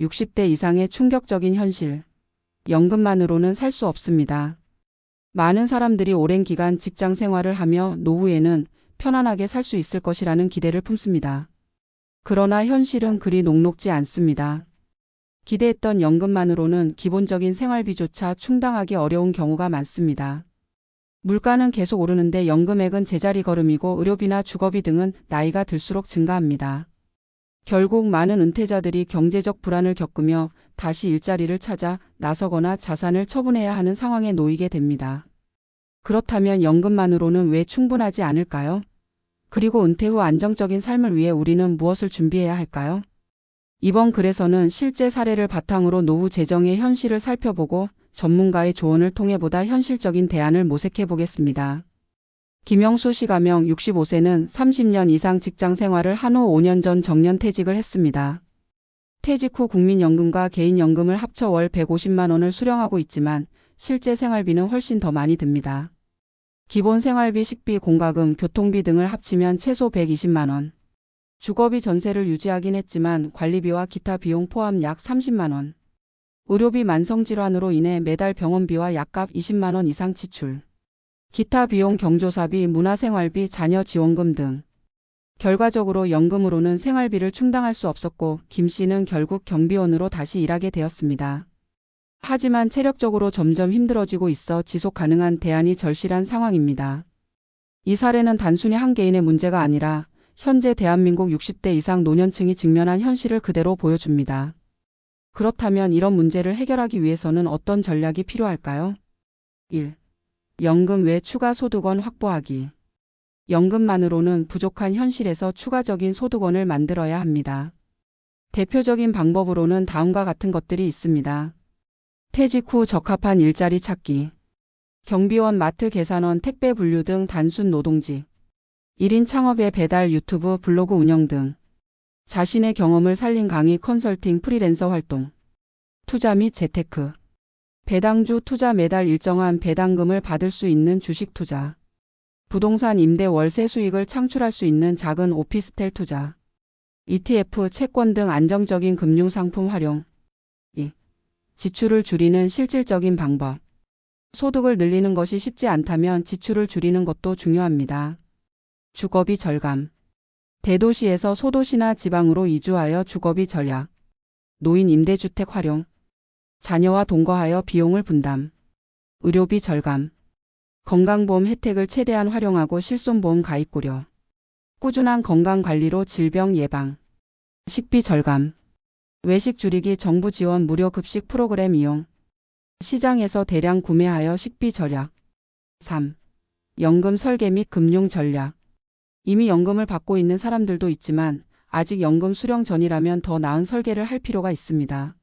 60대 이상의 충격적인 현실. 연금만으로는 살 수 없습니다. 많은 사람들이 오랜 기간 직장 생활을 하며 노후에는 편안하게 살 수 있을 것이라는 기대를 품습니다. 그러나 현실은 그리 녹록지 않습니다. 기대했던 연금만으로는 기본적인 생활비조차 충당하기 어려운 경우가 많습니다. 물가는 계속 오르는데 연금액은 제자리 걸음이고 의료비나 주거비 등은 나이가 들수록 증가합니다. 결국 많은 은퇴자들이 경제적 불안을 겪으며 다시 일자리를 찾아 나서거나 자산을 처분해야 하는 상황에 놓이게 됩니다. 그렇다면 연금만으로는 왜 충분하지 않을까요? 그리고 은퇴 후 안정적인 삶을 위해 우리는 무엇을 준비해야 할까요? 이번 글에서는 실제 사례를 바탕으로 노후 재정의 현실을 살펴보고 전문가의 조언을 통해 보다 현실적인 대안을 모색해 보겠습니다. 김영수 씨 가명 65세는 30년 이상 직장 생활을 한 후 5년 전 정년퇴직을 했습니다. 퇴직 후 국민연금과 개인연금을 합쳐 월 150만 원을 수령하고 있지만 실제 생활비는 훨씬 더 많이 듭니다. 기본 생활비, 식비, 공과금, 교통비 등을 합치면 최소 120만 원. 주거비, 전세를 유지하긴 했지만 관리비와 기타 비용 포함 약 30만 원. 의료비, 만성질환으로 인해 매달 병원비와 약값 20만 원 이상 지출. 기타 비용, 경조사비, 문화생활비, 자녀 지원금 등. 결과적으로 연금으로는 생활비를 충당할 수 없었고 김 씨는 결국 경비원으로 다시 일하게 되었습니다. 하지만 체력적으로 점점 힘들어지고 있어 지속 가능한 대안이 절실한 상황입니다. 이 사례는 단순히 한 개인의 문제가 아니라 현재 대한민국 60대 이상 노년층이 직면한 현실을 그대로 보여줍니다. 그렇다면 이런 문제를 해결하기 위해서는 어떤 전략이 필요할까요? 1. 연금 외 추가 소득원 확보하기. 연금만으로는 부족한 현실에서 추가적인 소득원을 만들어야 합니다. 대표적인 방법으로는 다음과 같은 것들이 있습니다. 퇴직 후 적합한 일자리 찾기. 경비원, 마트 계산원, 택배 분류 등 단순 노동직. 1인 창업의 배달, 유튜브, 블로그 운영 등. 자신의 경험을 살린 강의, 컨설팅, 프리랜서 활동. 투자 및 재테크. 배당주 투자, 매달 일정한 배당금을 받을 수 있는 주식 투자. 부동산 임대 월세 수익을 창출할 수 있는 작은 오피스텔 투자. ETF, 채권 등 안정적인 금융상품 활용. 2. 지출을 줄이는 실질적인 방법. 소득을 늘리는 것이 쉽지 않다면 지출을 줄이는 것도 중요합니다. 주거비 절감. 대도시에서 소도시나 지방으로 이주하여 주거비 절약. 노인 임대주택 활용. 자녀와 동거하여 비용을 분담. 의료비 절감. 건강보험 혜택을 최대한 활용하고 실손보험 가입 고려. 꾸준한 건강관리로 질병 예방. 식비 절감. 외식 줄이기, 정부 지원 무료 급식 프로그램 이용. 시장에서 대량 구매하여 식비 절약. 3. 연금 설계 및 금융 전략. 이미 연금을 받고 있는 사람들도 있지만 아직 연금 수령 전이라면 더 나은 설계를 할 필요가 있습니다.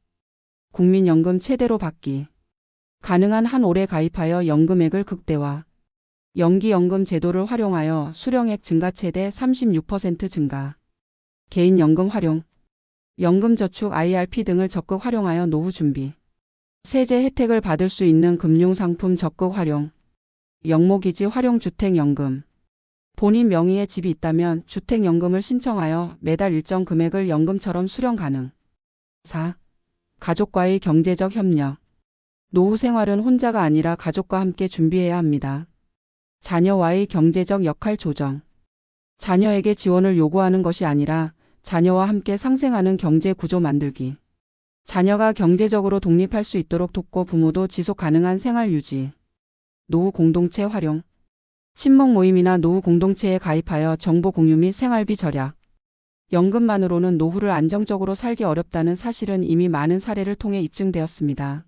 국민연금 최대로 받기. 가능한 한 올해 가입하여 연금액을 극대화. 연기연금 제도를 활용하여 수령액 증가 최대 36% 증가. 개인연금 활용. 연금저축, IRP 등을 적극 활용하여 노후 준비. 세제 혜택을 받을 수 있는 금융상품 적극 활용. 영모기지 활용, 주택연금. 본인 명의의 집이 있다면 주택연금을 신청하여 매달 일정 금액을 연금처럼 수령 가능. 4. 가족과의 경제적 협력. 노후 생활은 혼자가 아니라 가족과 함께 준비해야 합니다. 자녀와의 경제적 역할 조정. 자녀에게 지원을 요구하는 것이 아니라 자녀와 함께 상생하는 경제 구조 만들기. 자녀가 경제적으로 독립할 수 있도록 돕고 부모도 지속 가능한 생활 유지. 노후 공동체 활용. 친목 모임이나 노후 공동체에 가입하여 정보 공유 및 생활비 절약. 연금만으로는 노후를 안정적으로 살기 어렵다는 사실은 이미 많은 사례를 통해 입증되었습니다.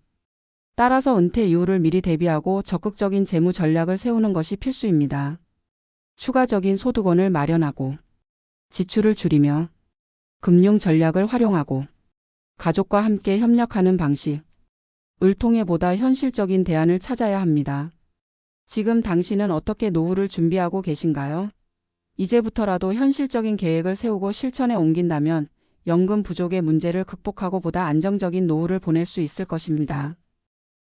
따라서 은퇴 이후를 미리 대비하고 적극적인 재무 전략을 세우는 것이 필수입니다. 추가적인 소득원을 마련하고 지출을 줄이며 금융 전략을 활용하고 가족과 함께 협력하는 방식을 통해 보다 현실적인 대안을 찾아야 합니다. 지금 당신은 어떻게 노후를 준비하고 계신가요? 이제부터라도 현실적인 계획을 세우고 실천에 옮긴다면 연금 부족의 문제를 극복하고 보다 안정적인 노후를 보낼 수 있을 것입니다.